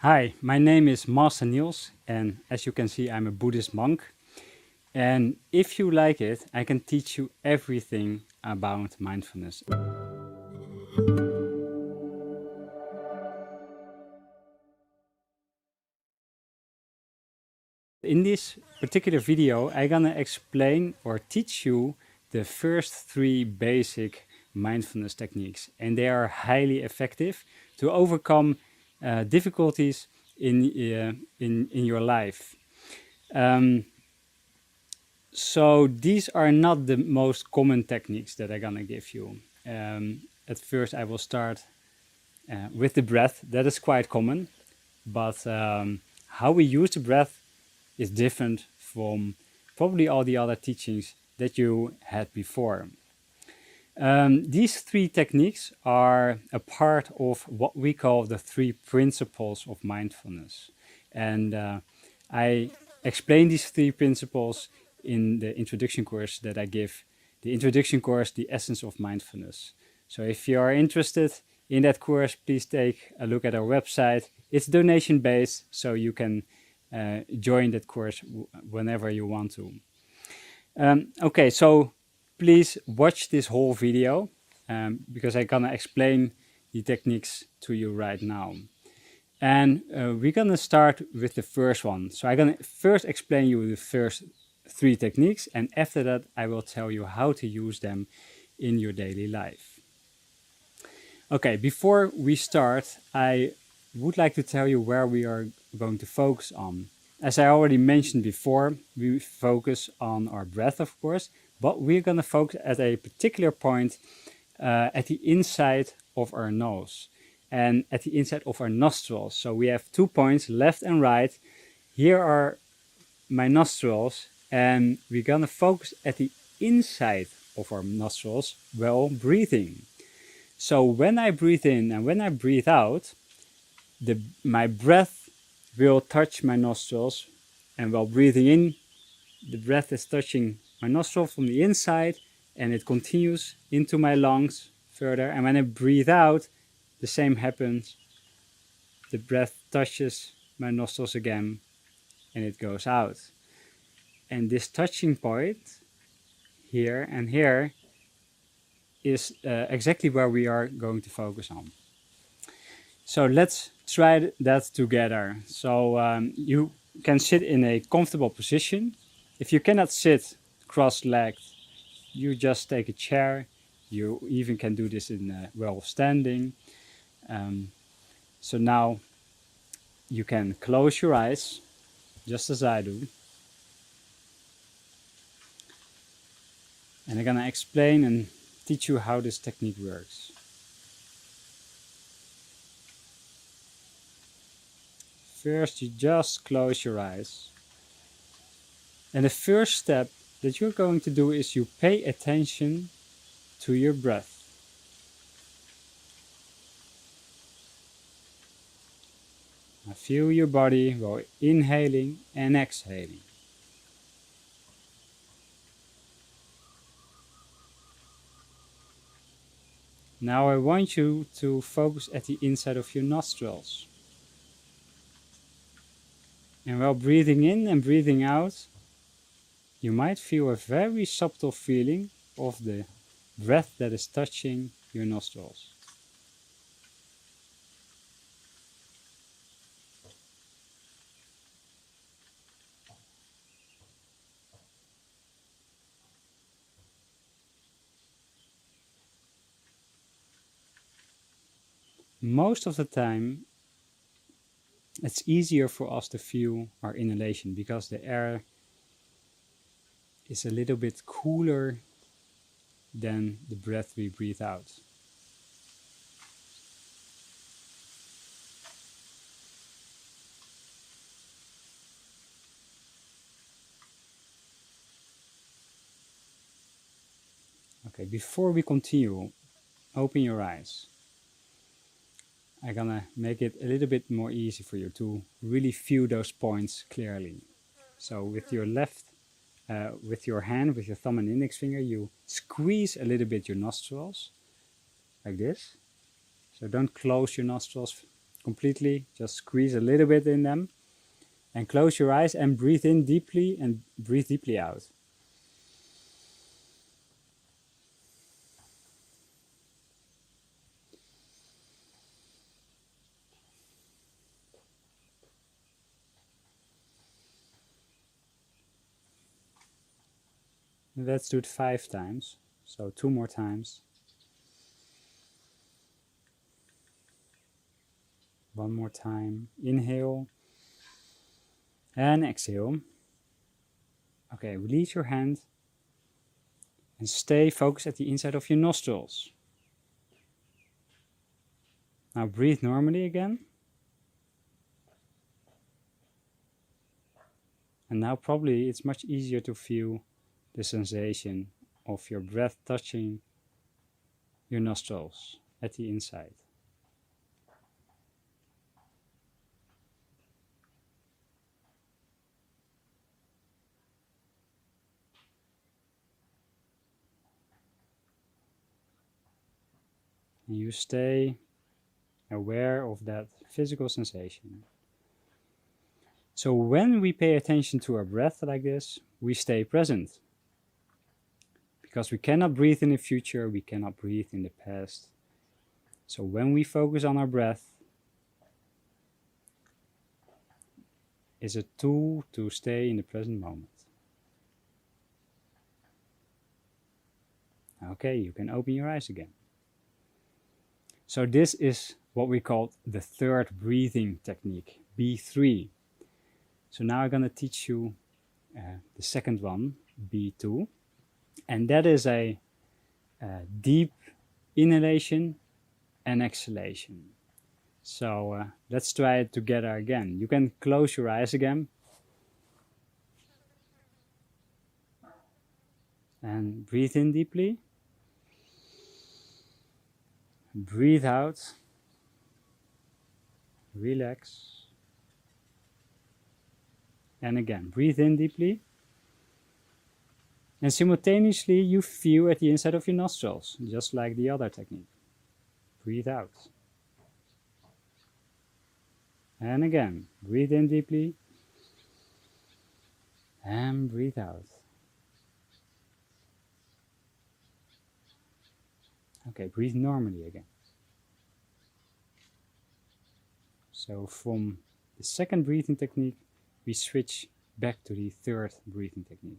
Hi, my name is Master Niels, and as you can see, I'm a Buddhist monk. And if you like it, I can teach you everything about mindfulness. In this particular video, I'm gonna explain or teach you the first 3 basic mindfulness techniques, and they are highly effective to overcome difficulties in your life. So these are not the most common techniques that I'm gonna give you. At first, I will start with the breath. That is quite common, but how we use the breath is different from probably all the other teachings that you had before. These 3 techniques are a part of what we call the 3 principles of mindfulness. And I explain these 3 principles in the introduction course that I give. The introduction course, The Essence of Mindfulness. So if you are interested in that course, please take a look at our website. It's donation based, so you can join that course whenever you want to. Okay, so please watch this whole video because I'm gonna explain the techniques to you right now. And we're gonna start with the first one. So I'm gonna first explain you the first 3 techniques, and after that I will tell you how to use them in your daily life. Okay, before we start, I would like to tell you where we are going to focus on. As I already mentioned before, we focus on our breath, of course, but we're going to focus at a particular point at the inside of our nose and at the inside of our nostrils. So we have 2 points, left and right. Here are my nostrils, and we're going to focus at the inside of our nostrils while breathing. So when I breathe in and when I breathe out, my breath will touch my nostrils, and while breathing in, the breath is touching my nostril from the inside, and it continues into my lungs further. And when I breathe out, the same happens. The breath touches my nostrils again, and it goes out. And this touching point here and here is exactly where we are going to focus on. So let's try that together. So you can sit in a comfortable position. If you cannot sit cross-legged, you just take a chair. You even can do this in while standing. So now you can close your eyes, just as I do. And I'm gonna explain and teach you how this technique works. First, you just close your eyes. And the first step that you're going to do is you pay attention to your breath. Now feel your body while inhaling and exhaling. Now I want you to focus at the inside of your nostrils. And while breathing in and breathing out, you might feel a very subtle feeling of the breath that is touching your nostrils. Most of the time, it's easier for us to feel our inhalation because the air is a little bit cooler than the breath we breathe out. Okay, before we continue, open your eyes. I'm gonna make it a little bit more easy for you to really feel those points clearly. So with your with your hand, with your thumb and index finger, you squeeze a little bit your nostrils, like this. So don't close your nostrils completely, just squeeze a little bit in them. And close your eyes and breathe in deeply and breathe deeply out. Let's do it 5 times. So 2 more times. 1 more time. Inhale and exhale. Okay, release your hand and stay focused at the inside of your nostrils. Now breathe normally again. And now probably it's much easier to feel the sensation of your breath touching your nostrils at the inside. And you stay aware of that physical sensation. So when we pay attention to our breath like this, we stay present. Because we cannot breathe in the future, we cannot breathe in the past. So when we focus on our breath, is a tool to stay in the present moment. Okay, you can open your eyes again. So this is what we call the third breathing technique, B3. So now I'm going to teach you the second one, B2. And that is a deep inhalation and exhalation. So let's try it together again. You can close your eyes again. And breathe in deeply. Breathe out. Relax. And again, breathe in deeply. And simultaneously you feel at the inside of your nostrils, just like the other technique. Breathe out. And again, breathe in deeply. And breathe out. Okay, breathe normally again. So from the second breathing technique, we switch back to the third breathing technique.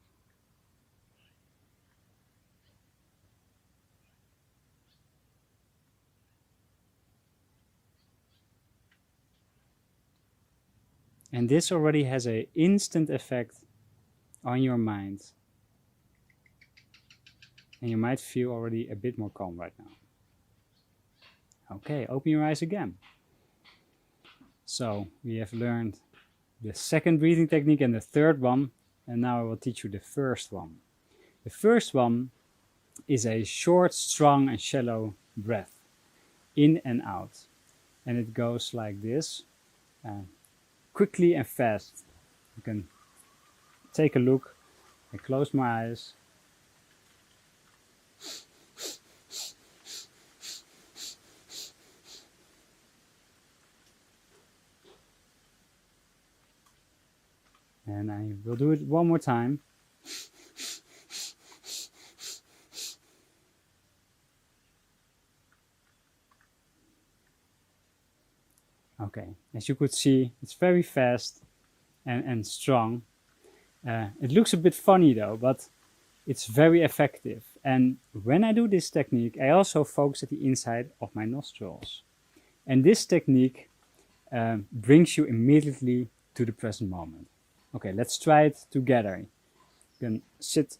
And this already has an instant effect on your mind. And you might feel already a bit more calm right now. Okay, open your eyes again. So we have learned the second breathing technique and the third one. And now I will teach you the first one. The first one is a short, strong and shallow breath. In and out. And it goes like this. Quickly and fast. You can take a look. I close my eyes. And I will do it one more time. Okay, as you could see, it's very fast and strong. It looks a bit funny though, but it's very effective. And when I do this technique, I also focus at the inside of my nostrils. And this technique brings you immediately to the present moment. Okay, let's try it together. You can sit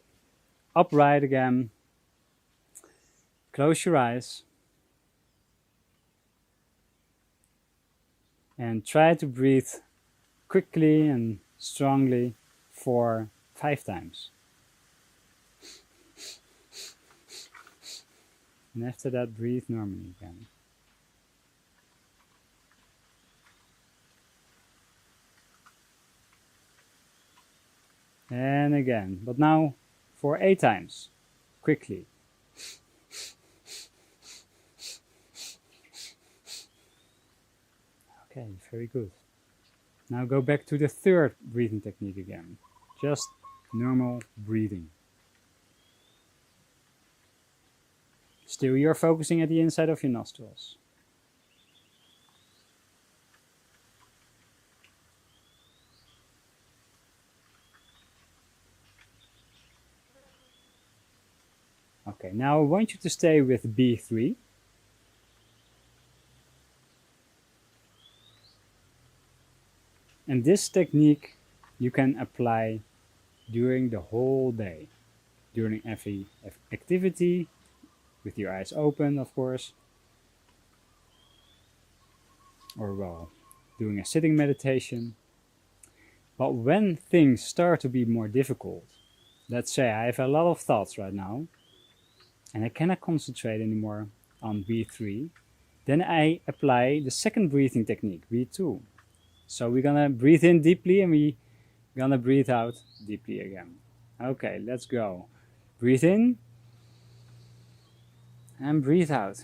upright again. Close your eyes. And try to breathe quickly and strongly for 5 times. And after that, breathe normally again. And again, but now for 8 times, quickly. Okay, very good. Now go back to the third breathing technique again. Just normal breathing. Still, you're focusing at the inside of your nostrils. Okay, now I want you to stay with B3. And this technique you can apply during the whole day, during every activity, with your eyes open, of course, or while doing a sitting meditation. But when things start to be more difficult, let's say I have a lot of thoughts right now, and I cannot concentrate anymore on B3, then I apply the second breathing technique, B2. So we're gonna breathe in deeply and we're gonna breathe out deeply again. Okay, let's go. Breathe in and breathe out.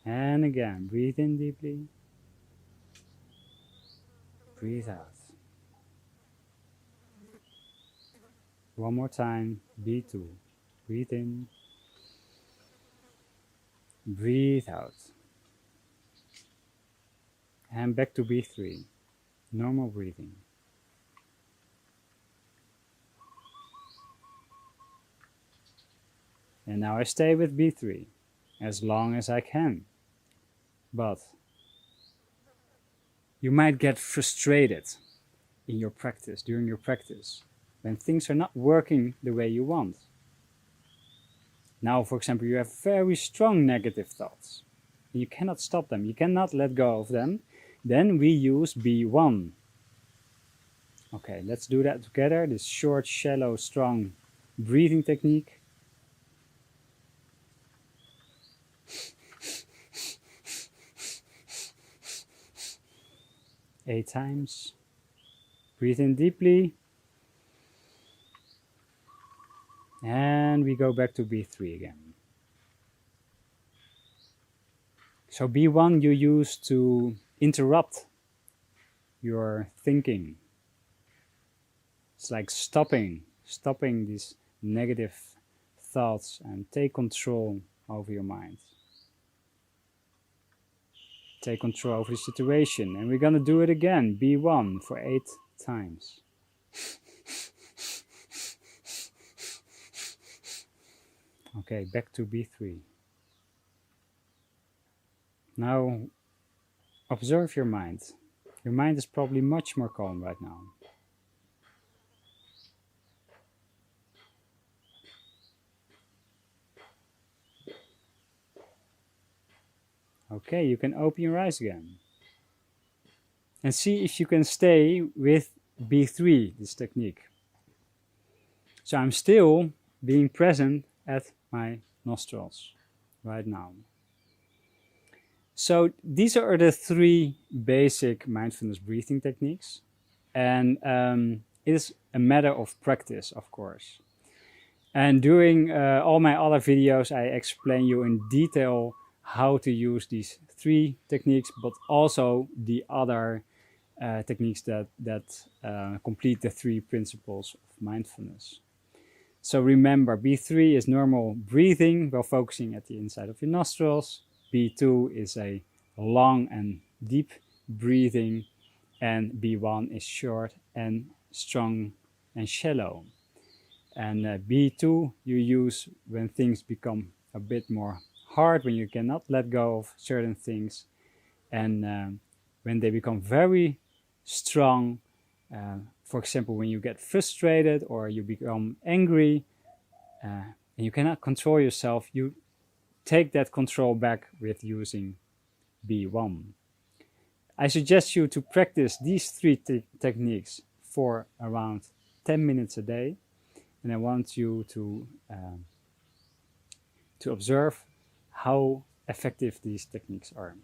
And again, breathe in deeply, breathe out. One more time, B2. Breathe in, breathe out. And back to B3, normal breathing. And now I stay with B3 as long as I can. But you might get frustrated in your practice, during your practice, when things are not working the way you want. Now, for example, you have very strong negative thoughts. You cannot stop them, you cannot let go of them. Then we use B1. Okay, let's do that together, this short, shallow, strong breathing technique. 8 times. Breathe in deeply. And we go back to B3 again. So B1 you use to interrupt your thinking. It's like stopping these negative thoughts and take control over your mind. Take control over the situation. And we're gonna do it again, B1 for 8 times. Okay, back to B3. Now, observe your mind. Your mind is probably much more calm right now. Okay, you can open your eyes again. And see if you can stay with B3, this technique. So I'm still being present at my nostrils right now. So these are the 3 basic mindfulness breathing techniques. And it is a matter of practice, of course. And during all my other videos, I explain you in detail how to use these 3 techniques, but also the other techniques that complete the 3 principles of mindfulness. So remember, B3 is normal breathing while focusing at the inside of your nostrils. B2 is a long and deep breathing, and B1 is short and strong and shallow. And B2 you use when things become a bit more hard, when you cannot let go of certain things, and when they become very strong, for example, when you get frustrated or you become angry and you cannot control yourself, you take that control back with using B1. I suggest you to practice these 3 techniques for around 10 minutes a day, and I want you to observe how effective these techniques are.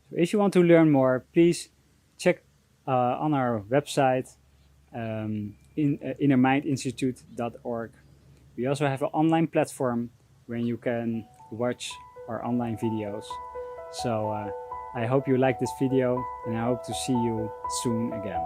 So if you want to learn more, please check on our website, innermindinstitute.org. We also have an online platform where you can watch our online videos. So I hope you like this video, and I hope to see you soon again.